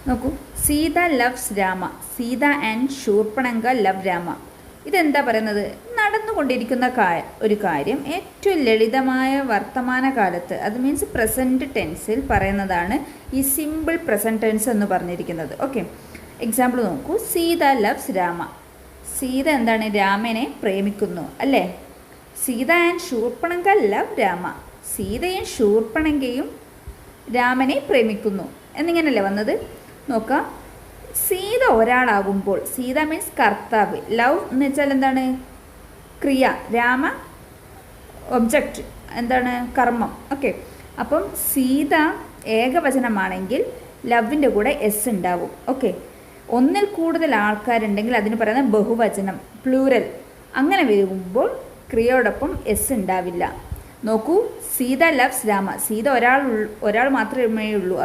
നോക്കൂ, Sita loves Rama. Sita and Shurpanakha love Rama. ഇതെന്താ പറയുന്നത്? നടന്നുകൊണ്ടിരിക്കുന്ന ഒരു കാര്യം ഏറ്റവും ലളിതമായ വർത്തമാനകാലത്ത്, അത് മീൻസ് പ്രസൻറ്റ് ടെൻസിൽ പറയുന്നതാണ് ഈ സിമ്പിൾ പ്രസൻറ്റ് ടെൻസ് എന്ന് പറഞ്ഞിരിക്കുന്നത്. ഓക്കെ, എക്സാമ്പിൾ നോക്കൂ. സീത ലവ്സ് രാമ. സീത എന്താണ്? രാമനെ പ്രേമിക്കുന്നു അല്ലേ? Sita and Shurpanakha love Rama. സീതയും ശൂർപ്പണങ്കയും രാമനെ പ്രേമിക്കുന്നു എന്നിങ്ങനല്ലേ വന്നത്? നോക്കാം. സീത ഒരാളാകുമ്പോൾ, സീത മീൻസ് കർത്താവ്, ലവ് എന്ന് വെച്ചാൽ എന്താണ്? ക്രിയ, രാമ ഒബ്ജക്റ്റ്, എന്താണ്? കർമ്മം. ഓക്കെ, അപ്പം സീത ഏകവചനമാണെങ്കിൽ ലവിൻ്റെ കൂടെ എസ് ഉണ്ടാവും. ഓക്കെ, ഒന്നിൽ കൂടുതൽ ആൾക്കാരുണ്ടെങ്കിൽ അതിന് പറയുന്നത് ബഹുവചനം, പ്ലൂരൽ. അങ്ങനെ വരുമ്പോൾ ക്രിയയോടൊപ്പം എസ് ഉണ്ടാവില്ല. നോക്കൂ, സീത ലവ്സ് രാമ. സീത ഒരാൾ മാത്രമേ ഉള്ളൂ.